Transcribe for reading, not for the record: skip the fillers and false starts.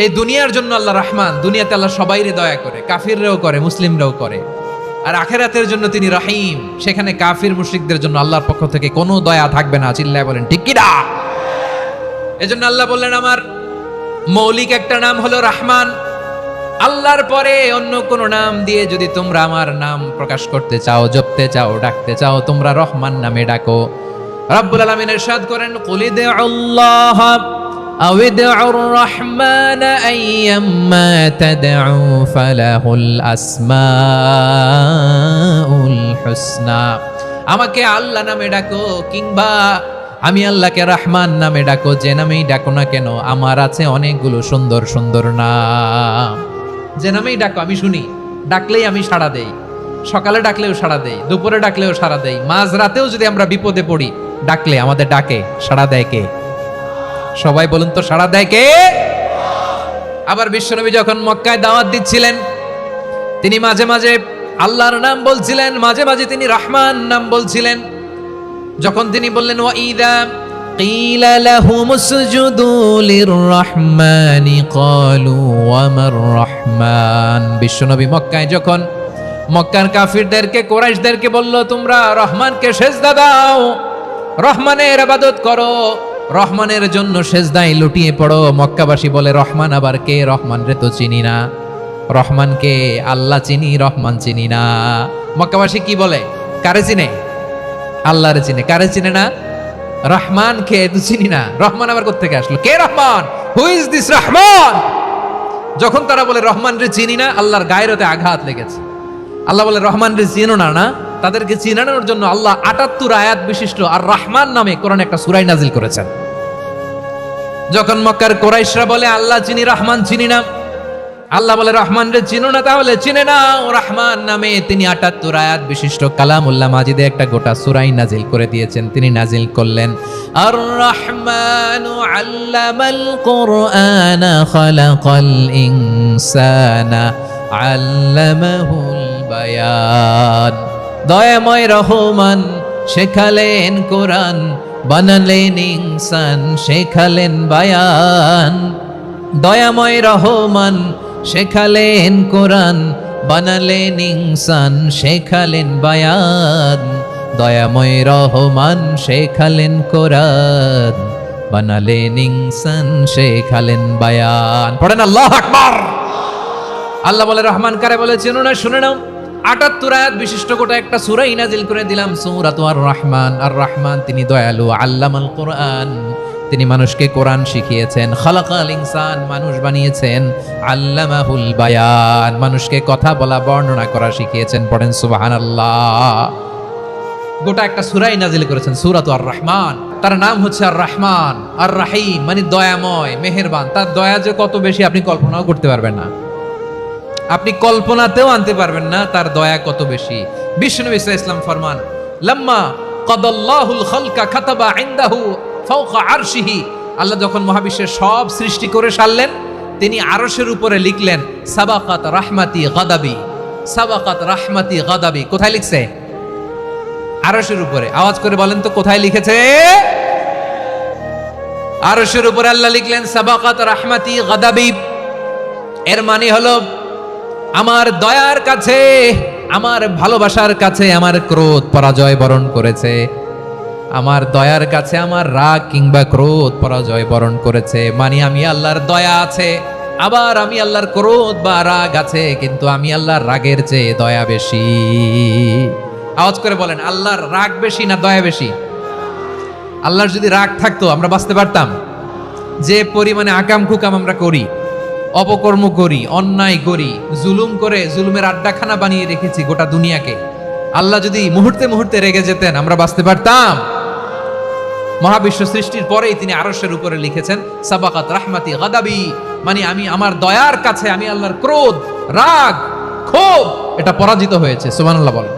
এই দুনিয়ার জন্য আল্লাহ রহমান, দুনিয়াতে আল্লাহ সবাইরে দয়া করে, কাফিররাও করে, মুসলিমরাও করে। আর আখিরাতের জন্য তিনি রহিম, সেখানে কাফির মুশরিকদের জন্য আল্লাহর পক্ষ থেকে কোনো দয়া থাকবে না। চিল্লায় বলেন ঠিক কি না? এজন্য আল্লাহ বললেন আমার মৌলিক একটা নাম হলো রহমান। আল্লাহর পরে অন্য কোন নাম দিয়ে যদি তোমরা আমার নাম প্রকাশ করতে চাও, জপতে চাও, ডাকতে চাও, তোমরা রহমান নামে ডাকো। রব্বুল আলামিন ইরশাদ করেন কুলিদুল্লাহ আও ইদউর রহমান আইয়াম্মা তাদউ ফালাহুল আসমাউল হুসনা। আমাকে আল্লাহ নামে ডাকো কিংবা আমি আল্লাহকে রহমান নামে ডাকো, যে নামেই ডাকো না কেন আমার আছে অনেকগুলো সুন্দর সুন্দর নাম। যে নামেই ডাকো আমি শুনি, ডাকলেই আমি সাড়া দেই। সকালে ডাকলেও সাড়া দেই, দুপুরে ডাকলেও সাড়া দেই, মাঝ রাতেও যদি আমরা বিপদে পড়ি ডাকলে আমাদের ডাকে সাড়া দেয় কে? সবাই বলুন তো, সাড়া দেয় কে? আবার বিশ্বনবী যখন মক্কায় দাওয়াত দিচ্ছিলেন, তিনি মাঝে মাঝে আল্লাহর নাম বলছিলেন, মাঝে মাঝে তিনি রহমান নাম বলছিলেন। যখন তিনি বললেন ওয়াইদা কিলা লাহুম উসজুদু লিররহমানি ক্বালু ওয়ামার রহমান। বিশ্বনবী মক্কায় যখন মক্কার কাফিরদেরকে, কুরাইশদেরকে বলল তোমরা রহমানকে সেজদা দাও, রহমানের ইবাদত করো, রহমানের জন্য সেজদায় লুটিয়ে পড়ো। মক্কাবাসী বলে রহমান আবার কে? রহমান রে তো চিনি না। রহমানকে আল্লাহ চিনি, রহমান চিনি না। মক্কাবাসী কি বলে? কারে চিনে? আল্লাহরে চিনে। কারে চিনে না? রহমান কে তো চিনি না। রহমান আবার কোত্থেকে আসলো? কে Rahman? Who is this Rahman? যখন তারা বলে রহমান রে চিনি না, আল্লাহর গায়রতে আঘাত লেগেছে। আল্লাহ বলে রহমান রে চিনো না, না তাদেরকে চিনানোর জন্য আল্লাহ ৭৮ আয়াত বিশিষ্ট আর রহমান নামে কোরআনে একটা সূরা নাজিল করেছেন। যখন মক্কার কুরাইশরা বলে আল্লাহ চিনি, রহমান চিনি না, আল্লাহ বলে রহমান রে চিনো না, তাহলে চিনে নাও রহমান নামে। তিনি ৭৮ আয়াত বিশিষ্ট কালামুল্লাহ মাজিদে একটা গোটা সূরাই নাজিল করে দিয়েছেন। তিনি নাজিল করলেন আর রহমানু আল্লামাল কুরআনা খালাকাল ইনসানা আল্লামাহুল বায়ান। দয়াময় রহমান শেখালেন কোরআন, বানালেন ইনসান, শেখালেন বায়ান। দয়াময় রহমান শেখালেন কোরআন, বানালেন ইনসান, শেখালেন বায়ান। দয়াময় রহমান শেখালেন কোরআন, বানালেন ইনসান, শেখালেন বায়ান। পড়েন আল্লাহু আকবার। আল্লাহ বলে রহমান কারে বলে চেনো না? শুনে নাও, ৭৮ আয়াত বিশিষ্ট গোটা একটা সূরাই নাজিল করে দিলাম, সূরাতু আর রহমান। আর রহমান তিনি দয়ালু, আল্লামাল কোরআন, তিনি মানুষকে কোরআন শিখিয়েছেন। খালাকাল ইনসান, মানুষ বানিয়েছেন। আল্লামাহুল বায়ান, মানুষকে কথা বলা, বর্ণনা করা শিখিয়েছেন। পড়েন সুবহানাল্লাহ। গোটা একটা সূরাই নাজিল করেছেন, সূরাতু আর রহমান। তার নাম হচ্ছে আর রহমান আর রাহিম, মানে দয়াময়, মেহেরবান। তার দয়া যে কত বেশি আপনি কল্পনাও করতে পারবেন না, আপনি কল্পনাতেও আনতে পারবেন না তার দয়া কত বেশি। বিশ্বনবী সাল্লাল্লাহু আলাইহি ওয়াসাল্লাম ফরমান লাম্মা কাদাল্লাহুল খালকা কাতাবা ইনদাহু ফাওকা আরশিহি। আল্লাহ যখন মহাবিশ্বের সব সৃষ্টি করে সারলেন, তিনি আরশের উপরে লিখলেন সাবাকাত রাহমাতি গাদাবি, সাবাকাত রাহমাতি গাদাবি। কোথায় লিখছে? আরশের উপরে। আওয়াজ করে বলেন তো কোথায় লিখেছে? আরশের উপরে আল্লাহ লিখলেন সাবাকাত রাহমাতি গাদাবি। এর মানে হলো আমার দয়ার কাছে, আমার ভালোবাসার কাছে আমার ক্রোধ পরাজয় বরণ করেছে। আমার দয়ার কাছে আমার রাগ কিংবা ক্রোধ পরাজয় বরণ করেছে। মানে আমি আল্লাহর দয়া আছে, আবার আমি আল্লাহর ক্রোধ বা রাগ আছে, কিন্তু আমি আল্লাহর রাগের চেয়ে দয়া বেশি। আওয়াজ করে বলেন আল্লাহর রাগ বেশি না দয়া বেশি? আল্লাহর যদি রাগ থাকতো আমরা বাঁচতে পারতাম? যে পরিমাণে আকাম কুকাম আমরা করি, অপকর্ম করি, অন্যায় করি, জুলুম করে জুলুমের আড্ডাখানা বানিয়ে রেখেছি গোটা দুনিয়াকে, আল্লাহ যদি মুহূর্তে মুহূর্তে রেগে যেতেন আমরা বাঁচতে পারতাম? মহাবিশ্ব সৃষ্টির পরেই তিনি আরশের উপরে লিখেছেন সাবাকাত রাহমাতি গাদাবি, মানে আমি আমার দয়ার কাছে আমি আল্লাহর ক্রোধ, রাগ, ক্ষোভ এটা পরাজিত হয়েছে। সুবহানাল্লাহ বলেন।